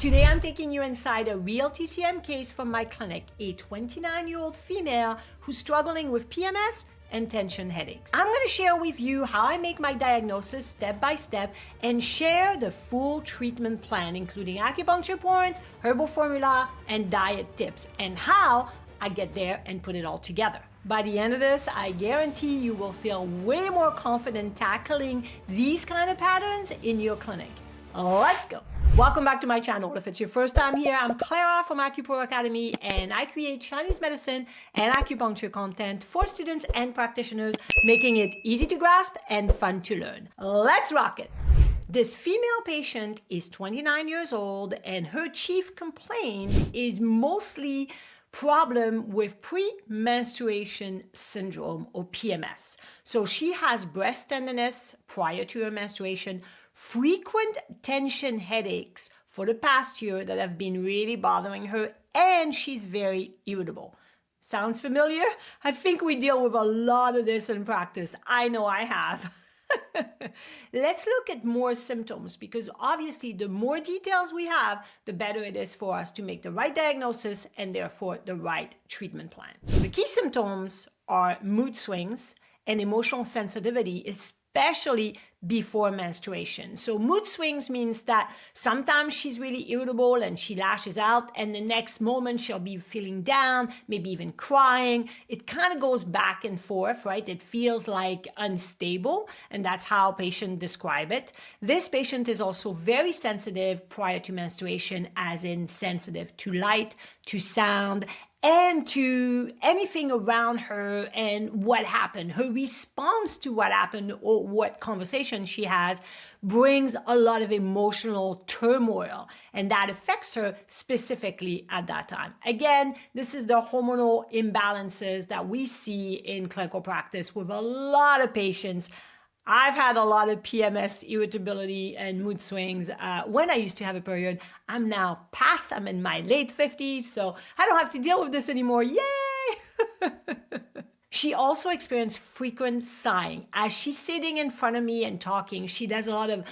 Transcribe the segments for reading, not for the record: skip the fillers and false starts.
Today I'm taking you inside a real TCM case from my clinic, a 29-year-old female who's struggling with PMS and tension headaches. I'm going to share with you how I make my diagnosis step by step and share the full treatment plan, including acupuncture points, herbal formula, and diet tips, and how I get there and put it all together. By the end of this, I guarantee you will feel way more confident tackling these kind of patterns in your clinic. Let's go. Welcome back to my channel. If it's your first time here, I'm Clara from Acupro Academy, and I create Chinese medicine and acupuncture content for students and practitioners, making it easy to grasp and fun to learn. Let's rock it. This female patient is 29 years old, and her chief complaint is mostly problem with pre-menstruation syndrome, or PMS. So she has breast tenderness prior to her menstruation, frequent tension headaches for the past year that have been really bothering her, and she's very irritable. Sounds familiar? I think we deal with a lot of this in practice. I know I have. Let's look at more symptoms, because obviously the more details we have, the better it is for us to make the right diagnosis and therefore the right treatment plan. So the key symptoms are mood swings and emotional sensitivity, especially before menstruation. So mood swings means that sometimes she's really irritable and she lashes out, and the next moment she'll be feeling down, maybe even crying. It kind of goes back and forth, right? It feels like unstable, and that's how patients describe it. This patient is also very sensitive prior to menstruation, as in sensitive to light, to sound, and to anything around her and what happened. Her response to what happened or what conversation she has brings a lot of emotional turmoil, and that affects her specifically at that time. Again, this is the hormonal imbalances that we see in clinical practice with a lot of patients. I've had a lot of PMS, irritability, and mood swings when I used to have a period. I'm now past, I'm in my late 50s, so I don't have to deal with this anymore. Yay! She also experienced frequent sighing. As she's sitting in front of me and talking, she does a lot of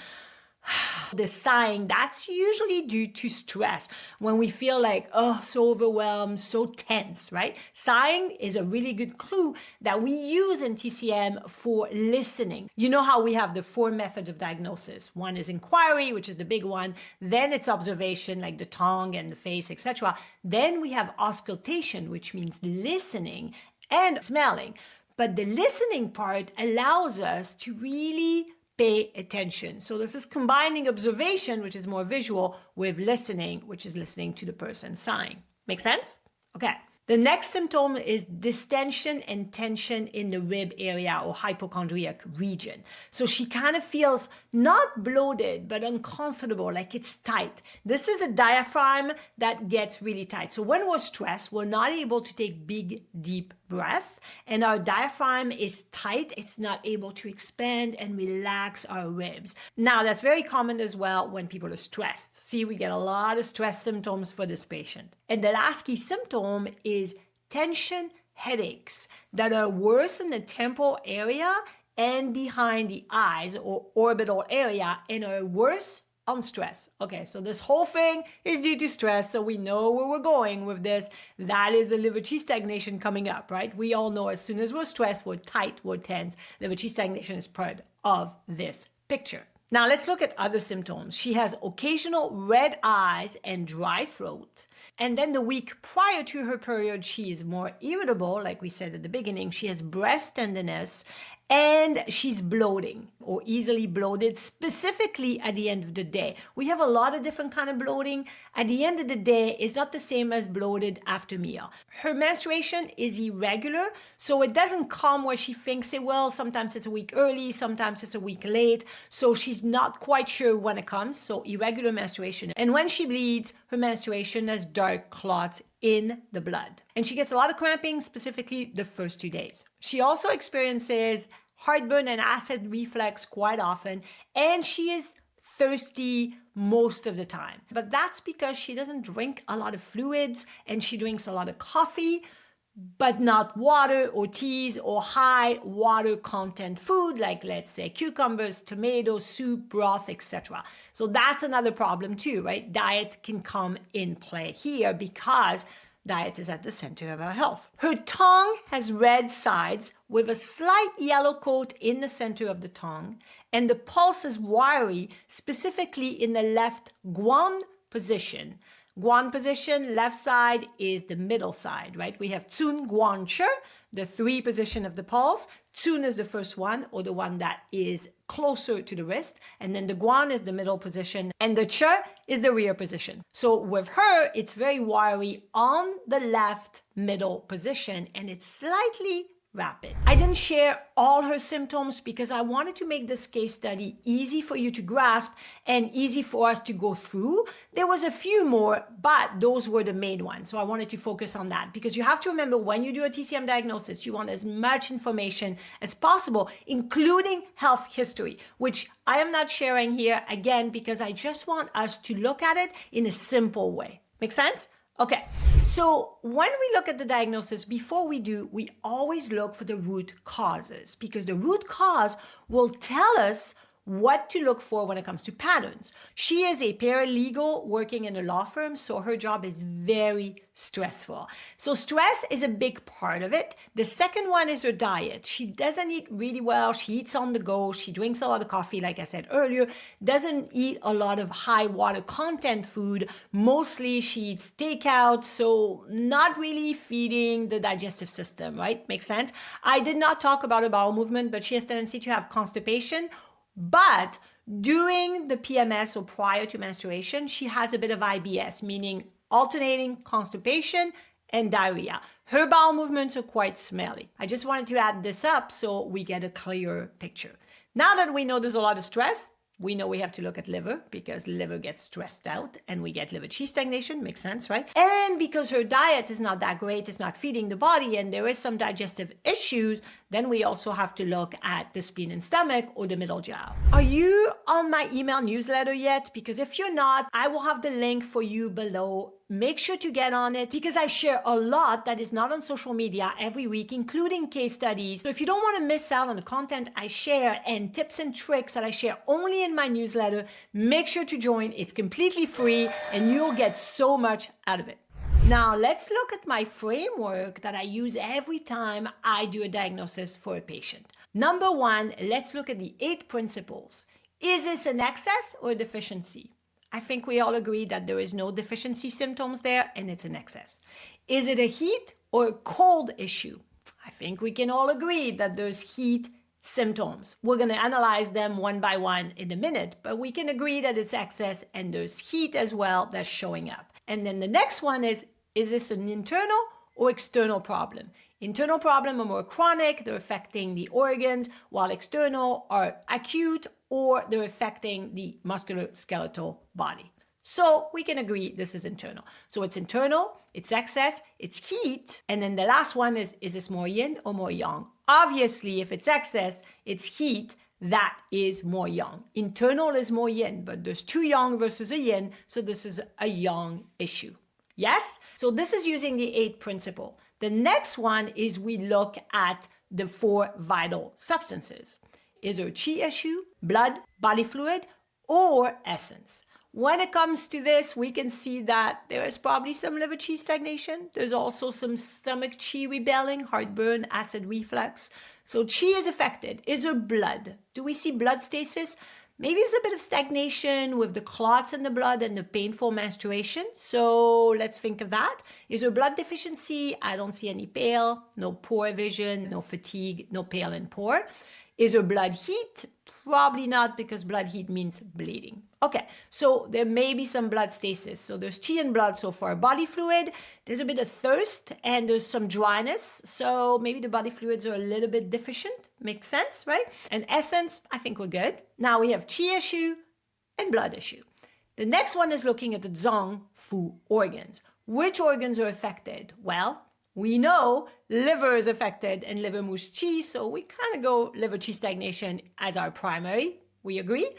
the sighing. That's usually due to stress, when we feel like, oh, so overwhelmed, so tense, right? Sighing is a really good clue that we use in TCM for listening. You know how we have the 4 methods of diagnosis. One is inquiry, which is the big one. Then it's observation, like the tongue and the face, etc. Then we have auscultation, which means listening, and smelling. But the listening part allows us to really pay attention. So this is combining observation, which is more visual, with listening, which is listening to the person sighing. Make sense? Okay. The next symptom is distension and tension in the rib area or hypochondriac region. So she kind of feels not bloated, but uncomfortable, like it's tight. This is a diaphragm that gets really tight. So when we're stressed, we're not able to take big, deep breath, and our diaphragm is tight. It's not able to expand and relax our ribs. Now, that's very common as well when people are stressed. See, we get a lot of stress symptoms for this patient. And the last key symptom is tension headaches that are worse in the temporal area and behind the eyes or orbital area, and are worse on stress. Okay, so this whole thing is due to stress, so we know where we're going with this. That is a liver qi stagnation coming up, right? We all know as soon as we're stressed, we're tight, we're tense. Liver qi stagnation is part of this picture. Now let's look at other symptoms. She has occasional red eyes and dry throat. And then the week prior to her period, she is more irritable, like we said at the beginning. She has breast tenderness, and she's bloating or easily bloated, specifically at the end of the day. We have a lot of different kind of bloating. At the end of the day, it's not the same as bloated after meal. Her menstruation is irregular, so it doesn't come where she thinks it will. Sometimes it's a week early, sometimes it's a week late. So she's not quite sure when it comes, so irregular menstruation. And when she bleeds, her menstruation has dark clots in the blood. And she gets a lot of cramping, specifically the first 2 days. She also experiences heartburn and acid reflux quite often, and she is thirsty most of the time. But that's because she doesn't drink a lot of fluids, and she drinks a lot of coffee, but not water or teas or high water content food like, let's say, cucumbers, tomatoes, soup, broth, etc. So that's another problem too, right? Diet can come in play here because diet is at the center of our health. Her tongue has red sides with a slight yellow coat in the center of the tongue, and the pulse is wiry, specifically in the left guan position. Guan position, left side, is the middle side, right? We have Tsun, Guan, Che, the 3 position of the pulse. Tsun is the first one, or the one that is closer to the wrist. And then the Guan is the middle position. And the Che is the rear position. So with her, it's very wiry on the left middle position, and it's slightly rapid. I didn't share all her symptoms because I wanted to make this case study easy for you to grasp and easy for us to go through. There was a few more, but those were the main ones. So I wanted to focus on that because you have to remember, when you do a TCM diagnosis, you want as much information as possible, including health history, which I am not sharing here again because I just want us to look at it in a simple way. Make sense? Okay, so when we look at the diagnosis, before we do, we always look for the root causes because the root cause will tell us what to look for when it comes to patterns. She is a paralegal working in a law firm, so her job is very stressful. So stress is a big part of it. The second one is her diet. She doesn't eat really well. She eats on the go. She drinks a lot of coffee, like I said earlier, doesn't eat a lot of high water content food. Mostly she eats takeout, so not really feeding the digestive system, right? Makes sense? I did not talk about her bowel movement, but she has tendency to have constipation. But during the PMS, or prior to menstruation, she has a bit of IBS, meaning alternating constipation and diarrhea. Her bowel movements are quite smelly. I just wanted to add this up so we get a clearer picture. Now that we know there's a lot of stress, we know we have to look at liver because liver gets stressed out and we get liver qi stagnation. Makes sense, right? And because her diet is not that great, it's not feeding the body, and there is some digestive issues, then we also have to look at the spleen and stomach, or the middle jiao. Are you on my email newsletter yet? Because if you're not, I will have the link for you below. Make sure to get on it because I share a lot that is not on social media every week, including case studies. So if you don't want to miss out on the content I share and tips and tricks that I share only in my newsletter, make sure to join. It's completely free and you'll get so much out of it. Now let's look at my framework that I use every time I do a diagnosis for a patient. Number 1, let's look at the 8 principles. Is this an excess or a deficiency? I think we all agree that there is no deficiency symptoms there and it's an excess. Is it a heat or a cold issue? I think we can all agree that there's heat symptoms. We're going to analyze them one by one in a minute, but we can agree that it's excess and there's heat as well that's showing up. And then the next one is this an internal or external problem? Internal problem are more chronic, they're affecting the organs, while external are acute or they're affecting the musculoskeletal body. So we can agree this is internal. So it's internal, it's excess, it's heat. And then the last one is this more yin or more yang? Obviously, if it's excess, it's heat, that is more yang. Internal is more yin, but there's 2 yang versus a yin, so this is a yang issue. Yes? So this is using the 8 principle. The next one is we look at the 4 vital substances. Is there a qi issue, blood, body fluid, or essence? When it comes to this, we can see that there is probably some liver qi stagnation. There's also some stomach qi rebelling, heartburn, acid reflux. So qi is affected. Is there blood? Do we see blood stasis? Maybe it's a bit of stagnation with the clots in the blood and the painful menstruation. So let's think of that. Is there blood deficiency? I don't see any pale, no poor vision, no fatigue, no pale and poor. Is there blood heat? Probably not, because blood heat means bleeding. Okay, so there may be some blood stasis. So there's qi in blood so far. Body fluid, there's a bit of thirst and there's some dryness. So maybe the body fluids are a little bit deficient. Makes sense, right? And essence, I think we're good. Now we have qi issue and blood issue. The next one is looking at the Zang-Fu organs. Which organs are affected? Well, we know liver is affected and liver moves qi, so we kind of go liver qi stagnation as our primary. We agree.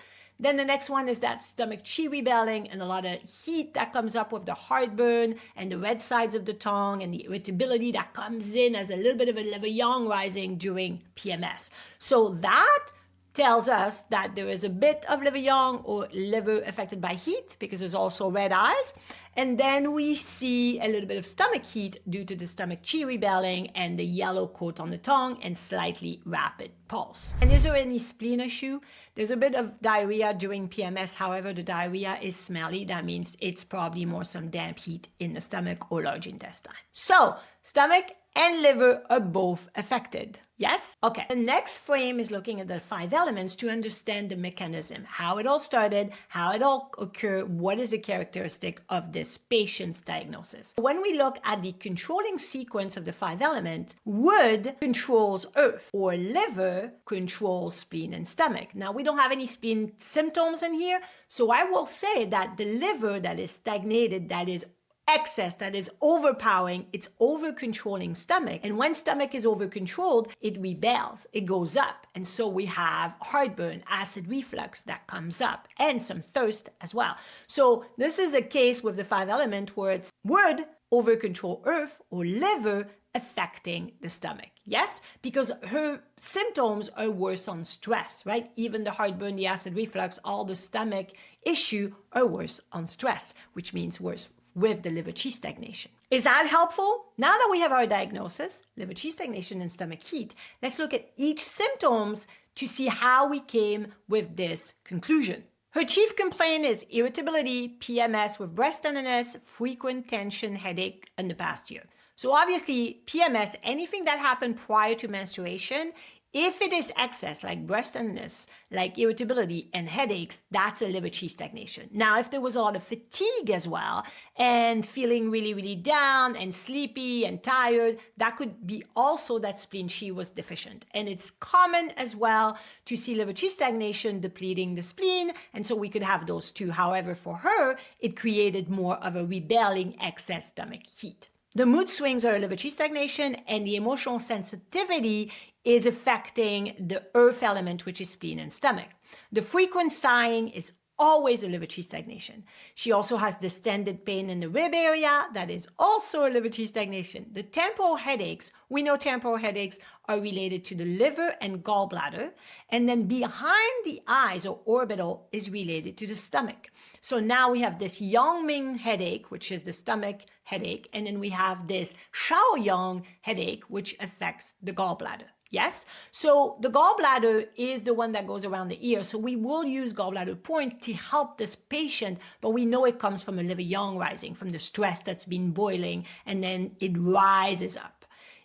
Then the next one is that stomach chi rebelling and a lot of heat that comes up with the heartburn and the red sides of the tongue and the irritability that comes in as a little bit of a liver yang rising during PMS. So that tells us that there is a bit of liver yang or liver affected by heat because there's also red eyes. And then we see a little bit of stomach heat due to the stomach chi rebelling and the yellow coat on the tongue and slightly rapid pulse. And is there any spleen issue? There's a bit of diarrhea during PMS. However, the diarrhea is smelly. That means it's probably more some damp heat in the stomach or large intestine. So stomach and liver are both affected. Yes? Okay. The next frame is looking at the 5 elements to understand the mechanism, how it all started, how it all occurred, what is the characteristic of this patient's diagnosis. When we look at the controlling sequence of the 5 elements, wood controls earth or liver controls spleen and stomach. Now, we don't have any spleen symptoms in here, so I will say that the liver that is stagnated, that is excess, that is overpowering, it's over-controlling stomach. And when stomach is over-controlled, it rebels, it goes up. And so we have heartburn, acid reflux that comes up, and some thirst as well. So this is a case with the 5 element where it's wood over-control earth or liver affecting the stomach. Yes, because her symptoms are worse on stress, right? Even the heartburn, the acid reflux, all the stomach issue are worse on stress, which means worse with the liver chi stagnation. Is that helpful? Now that we have our diagnosis, liver chi stagnation and stomach heat, let's look at each symptoms to see how we came with this conclusion. Her chief complaint is irritability, PMS with breast tenderness, frequent tension, headache in the past year. So obviously PMS, anything that happened prior to menstruation, if it is excess, like breast tenderness, like irritability and headaches, that's a liver chi stagnation. Now, if there was a lot of fatigue as well and feeling really, really down and sleepy and tired, that could be also that spleen chi was deficient. And it's common as well to see liver chi stagnation depleting the spleen. And so we could have those two. However, for her, it created more of a rebelling excess stomach heat. The mood swings are liver chi stagnation, and the emotional sensitivity is affecting the earth element, which is spleen and stomach. The frequent sighing is always a liver chi stagnation. She also has distended pain in the rib area. That is also a liver chi stagnation. The temporal headaches, we know temporal headaches are related to the liver and gallbladder. And then behind the eyes or orbital is related to the stomach. So now we have this Yang-Ming headache, which is the stomach headache. And then we have this Shaoyang headache, which affects the gallbladder. Yes? So the gallbladder is the one that goes around the ear. So we will use gallbladder point to help this patient, but we know it comes from a liver yang rising, from the stress that's been boiling, and then it rises up.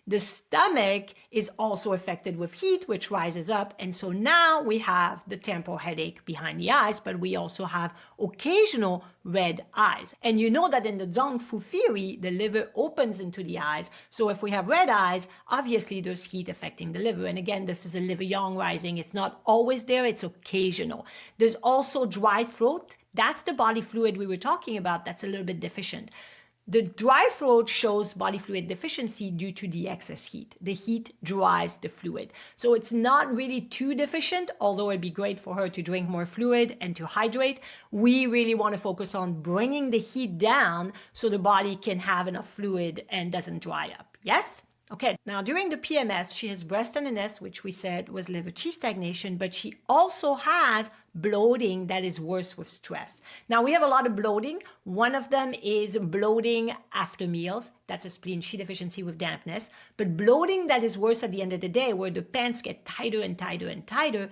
The stomach is also affected with heat, which rises up. And so now we have the temporal headache behind the eyes, but we also have occasional red eyes. And you know that in the Zang-Fu theory, the liver opens into the eyes. So if we have red eyes, obviously there's heat affecting the liver. And again, this is a liver yang rising. It's not always there, it's occasional. There's also dry throat. That's the body fluid we were talking about that's a little bit deficient. The dry throat shows body fluid deficiency due to the excess heat. The heat dries the fluid. So it's not really too deficient, although it'd be great for her to drink more fluid and to hydrate. We really want to focus on bringing the heat down so the body can have enough fluid and doesn't dry up. Yes? Okay, now during the PMS, she has breast tenderness, which we said was liver chi stagnation, but she also has bloating that is worse with stress. Now we have a lot of bloating. One of them is bloating after meals. That's a spleen chi deficiency with dampness. But bloating that is worse at the end of the day, where the pants get tighter and tighter and tighter,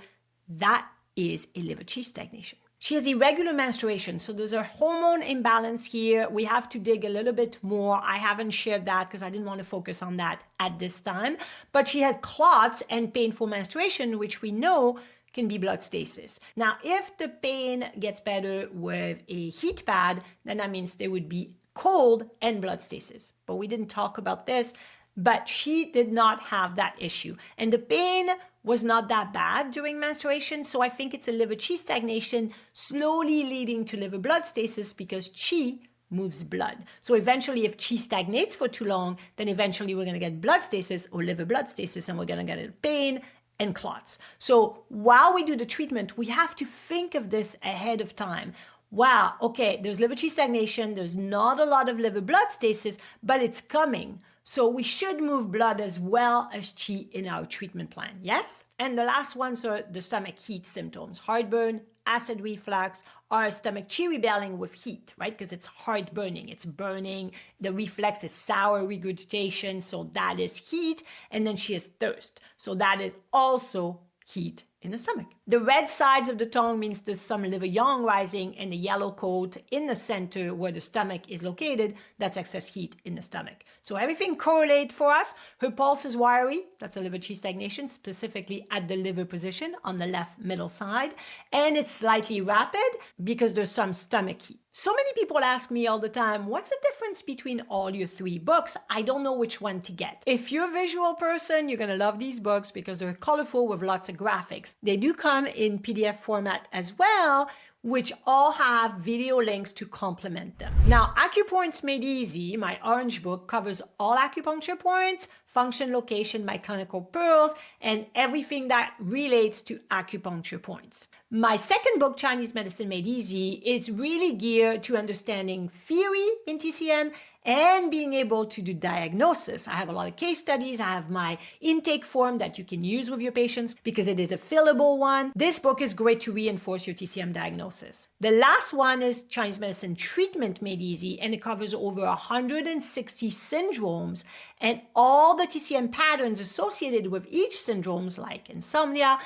that is a liver chi stagnation. She has irregular menstruation, so there's a hormone imbalance here. We have to dig a little bit more. I haven't shared that because I didn't want to focus on that at this time. But she had clots and painful menstruation, which we know can be blood stasis. Now, if the pain gets better with a heat pad, then that means there would be cold and blood stasis. But we didn't talk about this, but she did not have that issue. And the pain was not that bad during menstruation, so I think it's a liver chi stagnation slowly leading to liver blood stasis because chi moves blood. So eventually if chi stagnates for too long, then eventually we're going to get blood stasis or liver blood stasis, and we're going to get a pain and clots. So while we do the treatment, we have to think of this ahead of time. Wow, okay, there's liver qi stagnation, there's not a lot of liver blood stasis, but it's coming. So we should move blood as well as qi in our treatment plan, yes? And the last ones are the stomach heat symptoms: heartburn, acid reflux, or stomach qi rebelling with heat, right? Because it's heartburning, it's burning. The reflex is sour regurgitation, so that is heat. And then she has thirst, so that is also heat in the stomach. The red sides of the tongue means there's some liver yang rising, and the yellow coat in the center where the stomach is located, that's excess heat in the stomach. So everything correlates for us. Her pulse is wiry, that's a liver qi stagnation, specifically at the liver position on the left middle side. And it's slightly rapid because there's some stomach heat. So many people ask me all the time, what's the difference between all your 3 books? I don't know which one to get. If you're a visual person, you're gonna love these books because they're colorful with lots of graphics. They do come in PDF format as well, which all have video links to complement them. Now, Acupoints Made Easy, my orange book, covers all acupuncture points, function, location, my clinical pearls, and everything that relates to acupuncture points. My second book, Chinese Medicine Made Easy, is really geared to understanding theory in TCM and being able to do diagnosis. I have a lot of case studies. I have my intake form that you can use with your patients because it is a fillable one. This book is great to reinforce your TCM diagnosis. The last one is Chinese Medicine Treatment Made Easy, and it covers over 160 syndromes and all the TCM patterns associated with each syndromes, like insomnia,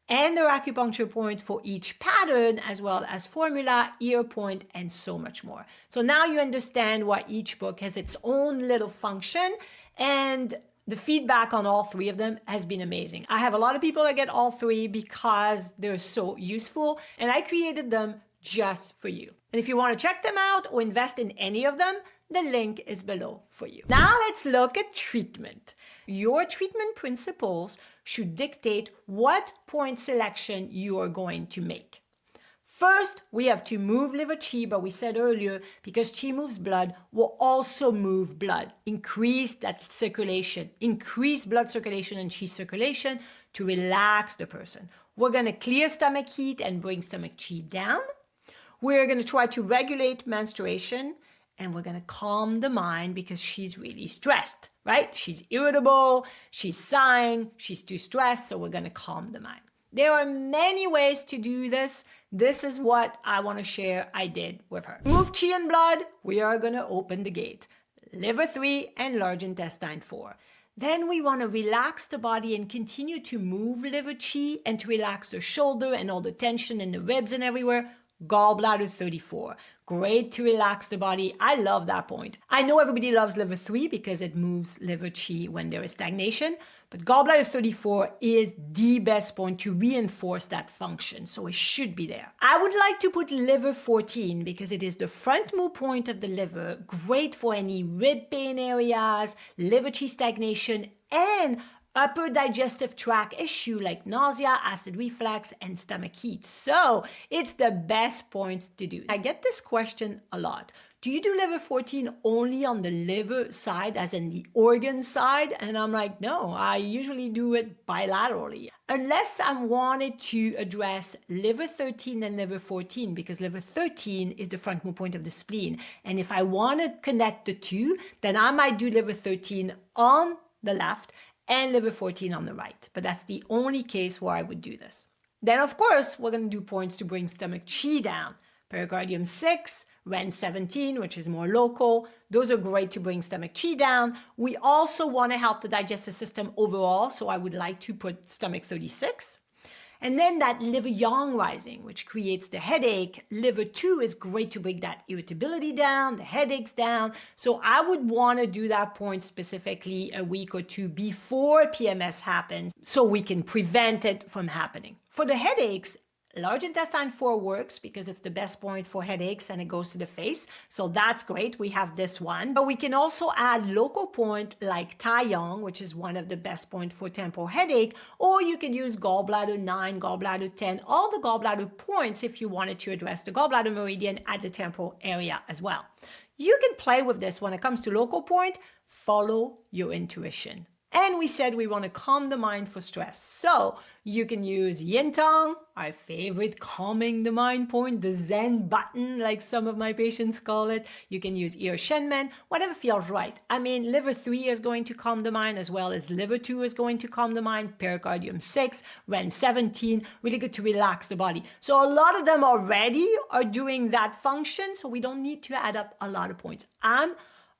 and their acupuncture point for each pattern, as well as formula, ear point, and so much more. So now you understand why each book has its own little function, and the feedback on all 3 of them has been amazing. I have a lot of people that get all 3 because they're so useful, and I created them just for you. And if you want to check them out or invest in any of them, the link is below for you. Now let's look at treatment. Your treatment principles should dictate what point selection you are going to make. First, we have to move liver qi, but we said earlier, because qi moves blood, we'll also move blood. Increase that circulation, increase blood circulation and qi circulation to relax the person. We're going to clear stomach heat and bring stomach qi down. We're going to try to regulate menstruation, and we're going to calm the mind because she's really stressed, right? She's irritable, she's sighing, she's too stressed, so we're going to calm the mind. There are many ways to do this. This is what I want to share I did with her. Move qi and blood, we are going to open the gate. Liver 3 and large intestine 4. Then we want to relax the body and continue to move liver qi and to relax the shoulder and all the tension in the ribs and everywhere. Gallbladder 34. Great to relax the body. I love that point. I know everybody loves liver 3 because it moves liver qi when there is stagnation, but gallbladder 34 is the best point to reinforce that function, so it should be there. I would like to put liver 14 because it is the front move point of the liver, great for any rib pain areas, liver qi stagnation, and upper digestive tract issue like nausea, acid reflux, and stomach heat. So it's the best point to do. I get this question a lot. Do you do liver 14 only on the liver side, as in the organ side? And I'm like, no, I usually do it bilaterally. Unless I wanted to address liver 13 and liver 14, because liver 13 is the front move point of the spleen. And if I want to connect the two, then I might do liver 13 on the left and liver 14 on the right. But that's the only case where I would do this. Then, of course, we're going to do points to bring stomach qi down. Pericardium 6, Ren 17, which is more local. Those are great to bring stomach qi down. We also want to help the digestive system overall, so I would like to put stomach 36. And then that liver yang rising, which creates the headache. Liver 2 is great to bring that irritability down, the headaches down. So I would want to do that point specifically a week or 2 before PMS happens so we can prevent it from happening. For the headaches, large intestine 4 works because it's the best point for headaches and it goes to the face. So that's great. We have this one. But we can also add local point like Taiyang, which is one of the best point for temporal headache. Or you can use gallbladder 9, gallbladder 10, all the gallbladder points if you wanted to address the gallbladder meridian at the temporal area as well. You can play with this when it comes to local point. Follow your intuition. And we said we want to calm the mind for stress. So you can use yin tong, our favorite calming the mind point, the Zen button, like some of my patients call it. You can use ear shenmen, whatever feels right. I mean, liver 3 is going to calm the mind, as well as liver 2 is going to calm the mind, pericardium 6, Ren 17, really good to relax the body. So a lot of them already are doing that function, so we don't need to add up a lot of points. I'm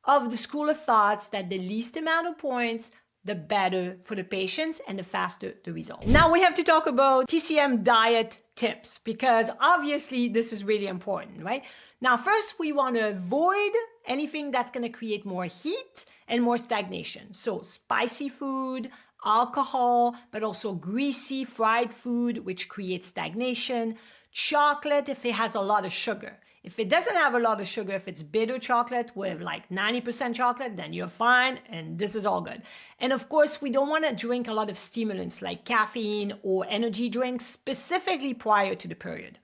of the school of thoughts that the least amount of points, the better for the patients and the faster the result. Now we have to talk about TCM diet tips, because obviously this is really important, right? Now, first we want to avoid anything that's going to create more heat and more stagnation. So spicy food, alcohol, but also greasy fried food, which creates stagnation. Chocolate, if it has a lot of sugar. If it doesn't have a lot of sugar, if it's bitter chocolate with like 90% chocolate, then you're fine and this is all good. And of course, we don't want to drink a lot of stimulants like caffeine or energy drinks, specifically prior to the period.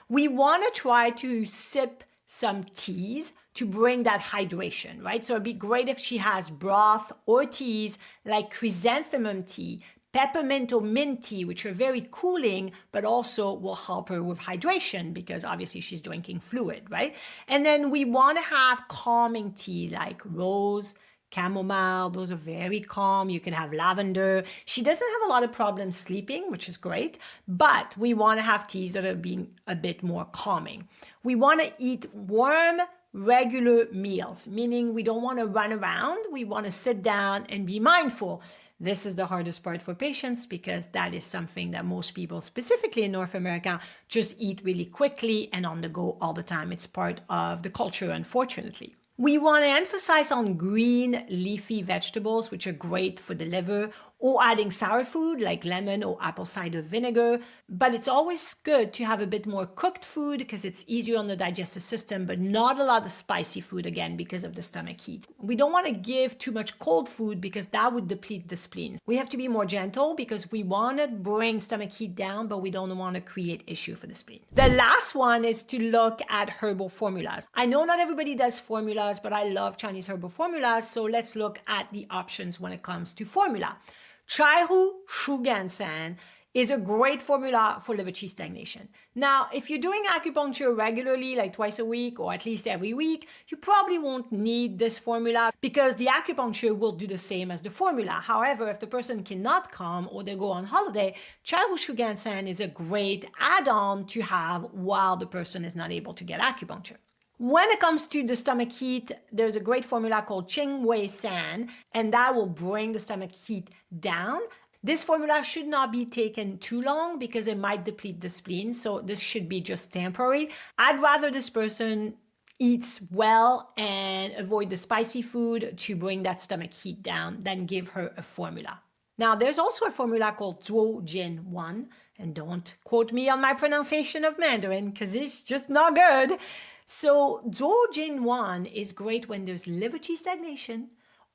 We want to try to sip some teas to bring that hydration, right? So it'd be great if she has broth or teas like chrysanthemum tea, peppermint or mint tea, which are very cooling, but also will help her with hydration because obviously she's drinking fluid, right? And then we want to have calming tea like rose, chamomile. Those are very calm. You can have lavender. She doesn't have a lot of problems sleeping, which is great, but we want to have teas that are being a bit more calming. We want to eat warm, regular meals, meaning we don't want to run around. We want to sit down and be mindful. This is the hardest part for patients because that is something that most people, specifically in North America, just eat really quickly and on the go all the time. It's part of the culture, unfortunately. We want to emphasize on green leafy vegetables, which are great for the liver, or adding sour food like lemon or apple cider vinegar. But it's always good to have a bit more cooked food because it's easier on the digestive system, but not a lot of spicy food again because of the stomach heat. We don't want to give too much cold food because that would deplete the spleen. We have to be more gentle because we want to bring stomach heat down, but we don't want to create issue for the spleen. The last one is to look at herbal formulas. I know not everybody does formulas, but I love Chinese herbal formulas. So let's look at the options when it comes to formula. Chaihu Shugansan is a great formula for liver qi stagnation. Now, if you're doing acupuncture regularly, like twice a week or at least every week, you probably won't need this formula because the acupuncture will do the same as the formula. However, if the person cannot come or they go on holiday, Chaihu Shugansan is a great add-on to have while the person is not able to get acupuncture. When it comes to the stomach heat, there's a great formula called Qing Wei San, and that will bring the stomach heat down. This formula should not be taken too long because it might deplete the spleen, so this should be just temporary. I'd rather this person eats well and avoid the spicy food to bring that stomach heat down than give her a formula. Now, there's also a formula called Zhuo Jin 1, and don't quote me on my pronunciation of Mandarin because it's just not good. So Zhuo Jin 1 is great when there's liver qi stagnation,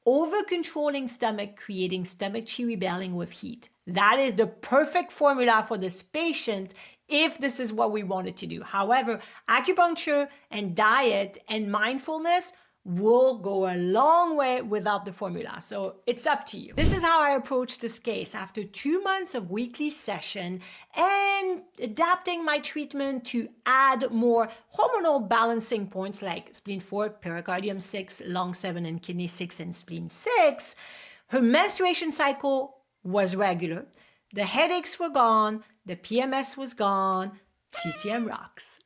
over-controlling stomach, creating stomach qi rebelling with heat. That is the perfect formula for this patient if this is what we wanted to do. However, acupuncture and diet and mindfulness will go a long way without the formula. So it's up to you. This is how I approach this case after 2 months of weekly session and adapting my treatment to add more hormonal balancing points like spleen 4, pericardium 6, lung 7, and kidney 6, and spleen 6. Her menstruation cycle was regular. The headaches were gone. The PMS was gone. TCM rocks.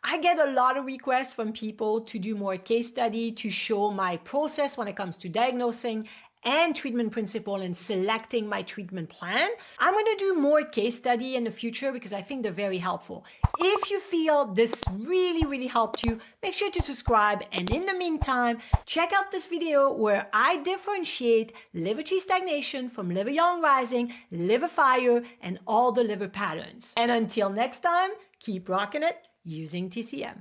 I get a lot of requests from people to do more case study to show my process when it comes to diagnosing and treatment principle and selecting my treatment plan. I'm going to do more case study in the future because I think they're very helpful. If you feel this really helped you, make sure to subscribe. And in the meantime, check out this video where I differentiate liver qi stagnation from liver yang rising, liver fire, and all the liver patterns. And until next time, keep rocking it using TCM.